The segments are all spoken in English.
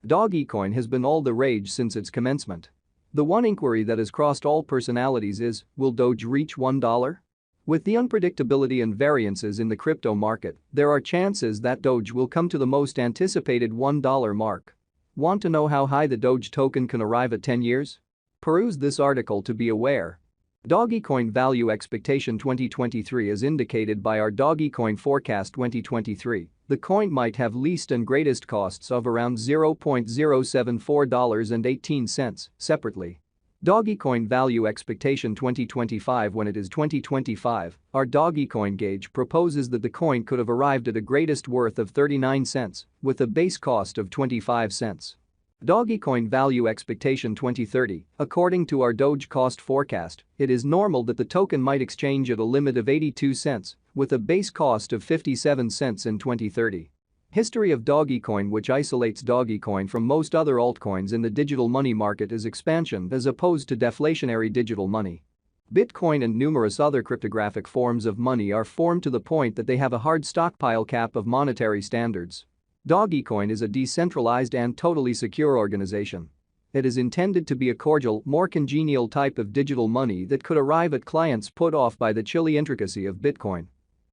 Dogecoin has been all the rage since its commencement. The one inquiry that has crossed all personalities is, will Doge reach $1? With the unpredictability and variances in the crypto market, there are chances that Doge will come to the most anticipated $1 mark. Want to know how high the Doge token can arrive at 10 years? Peruse this article to be aware. Dogecoin Value Expectation 2023 as indicated by our Dogecoin Forecast 2023. The coin might have least and greatest costs of around $0.07418 separately. Dogecoin Value Expectation 2025 when it is 2025, our Dogecoin gauge proposes that the coin could have arrived at a greatest worth of 39 cents with a base cost of 25 cents. Dogecoin Value Expectation 2030, according to our Doge cost forecast, it is normal that the token might exchange at a limit of 82 cents with a base cost of 57 cents in 2030. History of Dogecoin which isolates Dogecoin from most other altcoins in the digital money market is expansion as opposed to deflationary digital money. Bitcoin and numerous other cryptographic forms of money are formed to the point that they have a hard stockpile cap of monetary standards. Dogecoin is a decentralized and totally secure organization. It is intended to be a cordial, more congenial type of digital money that could arrive at clients put off by the chilly intricacy of Bitcoin.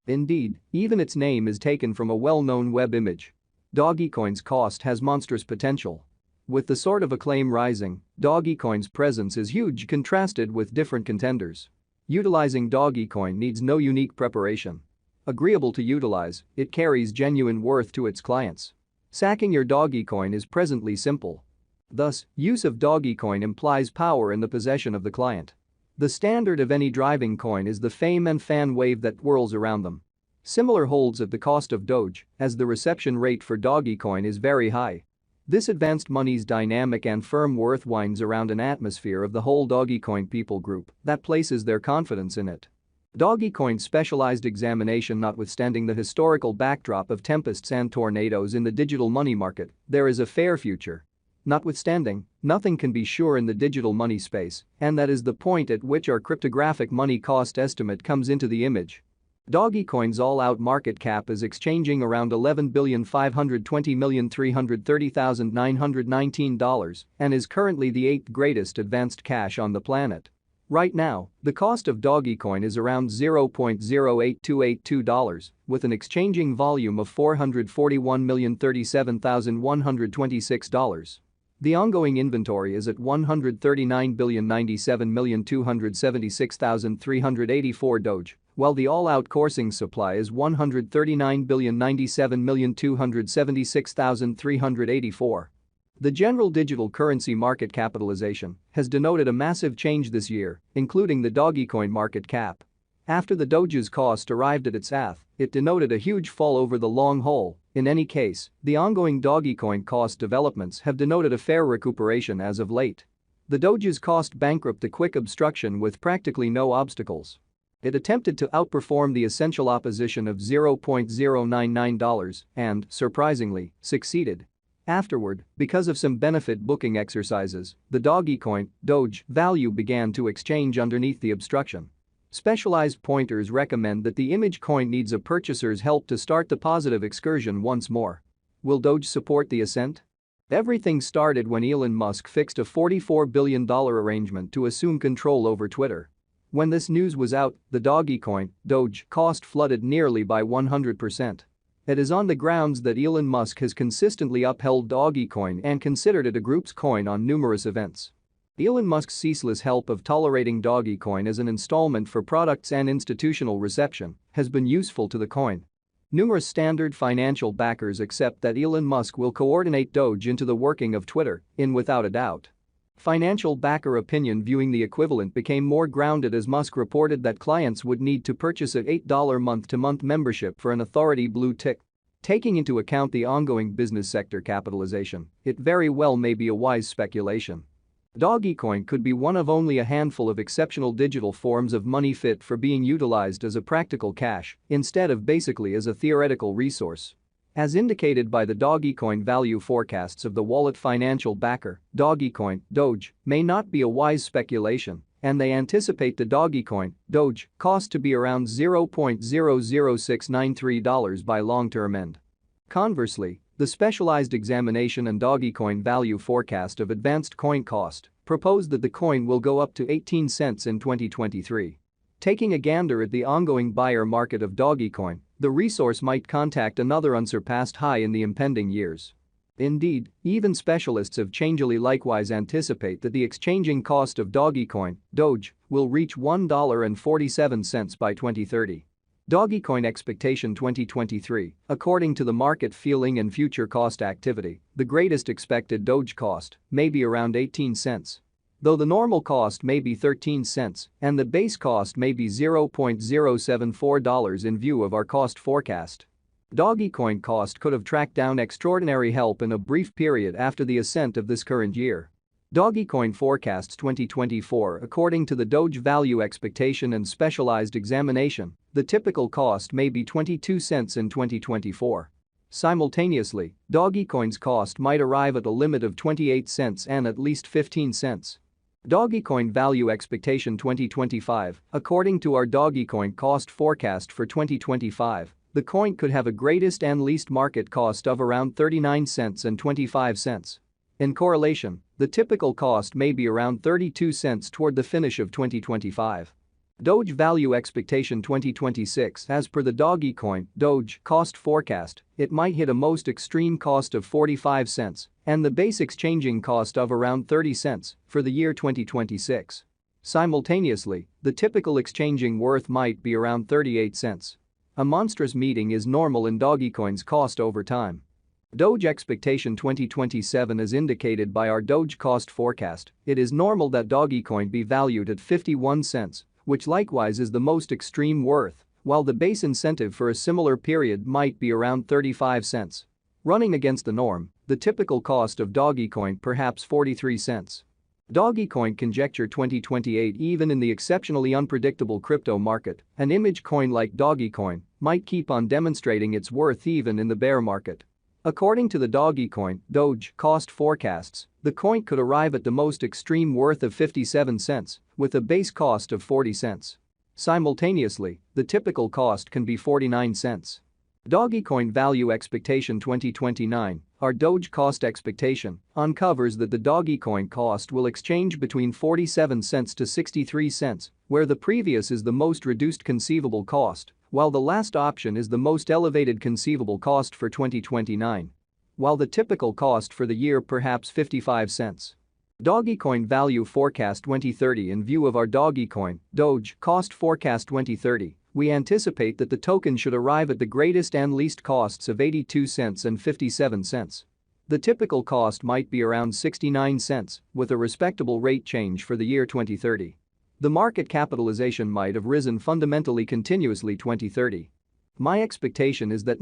Indeed, even its name is taken from a well-known web image. Dogecoin's cost has monstrous potential. With the sort of acclaim rising, Dogecoin's presence is huge contrasted with different contenders. Utilizing Dogecoin needs no unique preparation. Agreeable to utilize, it carries genuine worth to its clients. Sacking your Dogecoin is presently simple. Thus, use of Dogecoin implies power in the possession of the client. The standard of any driving coin is the fame and fan wave that whirls around them. Similar holds at the cost of Doge, as the reception rate for Dogecoin is very high. This advanced money's dynamic and firm worth winds around an atmosphere of the whole Dogecoin people group that places their confidence in it. Dogecoin's specialized examination notwithstanding the historical backdrop of tempests and tornadoes in the digital money market, there is a fair future. Notwithstanding, nothing can be sure in the digital money space, and that is the point at which our cryptographic money cost estimate comes into the image. Dogecoin's all-out market cap is exchanging around $11,520,330,919 and is currently the 8th greatest advanced cash on the planet. Right now, the cost of Dogecoin is around $0.08282 with an exchanging volume of $441,037,126. The ongoing inventory is at $139,097,276,384 Doge, while the all-out coursing supply is $139,097,276,384. The general digital currency market capitalization has denoted a massive change this year, including the Dogecoin market cap. After the Doge's cost arrived at its ath, it denoted a huge fall over the long haul. In any case, the ongoing Dogecoin cost developments have denoted a fair recuperation as of late. The Doge's cost bankrupt a quick obstruction with practically no obstacles. It attempted to outperform the essential opposition of $0.099 and, surprisingly, succeeded. Afterward, because of some benefit booking exercises, the Dogecoin Doge value began to exchange underneath the obstruction. Specialized pointers recommend that the image coin needs a purchaser's help to start the positive excursion once more. Will Doge support the ascent? Everything started when Elon Musk fixed a $44 billion arrangement to assume control over Twitter. When this news was out, the Dogecoin Doge cost flooded nearly by 100%. It is on the grounds that Elon Musk has consistently upheld Dogecoin and considered it a group's coin on numerous events. Elon Musk's ceaseless help of tolerating Dogecoin as an installment for products and institutional reception has been useful to the coin. Numerous standard financial backers accept that Elon Musk will coordinate Doge into the working of Twitter, without a doubt. Financial backer opinion viewing the equivalent became more grounded as Musk reported that clients would need to purchase an $8 month-to-month membership for an authority blue tick. Taking into account the ongoing business sector capitalization, it very well may be a wise speculation. Dogecoin could be one of only a handful of exceptional digital forms of money fit for being utilized as a practical cash instead of basically as a theoretical resource. As indicated by the Dogecoin value forecasts of the wallet financial backer, Dogecoin Doge may not be a wise speculation, and they anticipate the Dogecoin Doge cost to be around $0.00693 by long-term end. Conversely, The Specialized Examination and Dogecoin Value Forecast of Advanced Coin Cost proposed that the coin will go up to 18 cents in 2023. Taking a gander at the ongoing buyer market of Dogecoin, the resource might contact another unsurpassed high in the impending years. Indeed, even specialists of Changelly likewise anticipate that the exchanging cost of Dogecoin, Doge, will reach $1.47 by 2030. Dogecoin Expectation 2023, according to the Market Feeling and Future Cost Activity, the greatest expected Doge cost may be around 18 cents. Though the normal cost may be 13 cents and the base cost may be $0.074 in view of our cost forecast. Dogecoin cost could have tracked down extraordinary help in a brief period after the ascent of this current year. Dogecoin forecasts 2024 according to the Doge Value Expectation and Specialized Examination, the typical cost may be 22 cents in 2024. Simultaneously, Dogecoin's cost might arrive at a limit of 28 cents and at least 15 cents. Dogecoin Value Expectation 2025, according to our Dogecoin cost forecast for 2025, the coin could have a greatest and least market cost of around 39 cents and 25 cents. In correlation, the typical cost may be around 32 cents toward the finish of 2025. Doge Value Expectation 2026. As per the Dogecoin Doge cost forecast, it might hit a most extreme cost of 45 cents and the base exchanging cost of around 30 cents for the year 2026. Simultaneously, the typical exchanging worth might be around 38 cents. A monstrous meeting is normal in Dogecoin's cost over time. Doge Expectation 2027 is indicated by our Doge cost forecast. It is normal that Dogecoin be valued at 51 cents, which likewise is the most extreme worth, while the base incentive for a similar period might be around 35 cents. Running against the norm, the typical cost of Dogecoin perhaps 43 cents. Dogecoin Conjecture 2028. Even in the exceptionally unpredictable crypto market, an image coin like Dogecoin might keep on demonstrating its worth even in the bear market. According to the Dogecoin Doge cost forecasts, the coin could arrive at the most extreme worth of 57 cents with a base cost of 40 cents. Simultaneously, the typical cost can be 49 cents. Dogecoin Value Expectation 2029, our Doge cost expectation, uncovers that the Dogecoin cost will exchange between 47 cents to 63 cents, where the previous is the most reduced conceivable cost, while the last option is the most elevated conceivable cost for 2029. While the typical cost for the year perhaps 55 cents. Dogecoin Value Forecast 2030. In view of our Dogecoin Doge cost forecast 2030, we anticipate that the token should arrive at the greatest and least costs of 82 cents and 57 cents. The typical cost might be around 69 cents, with a respectable rate change for the year 2030. The market capitalization might have risen fundamentally continuously 2030. My expectation is that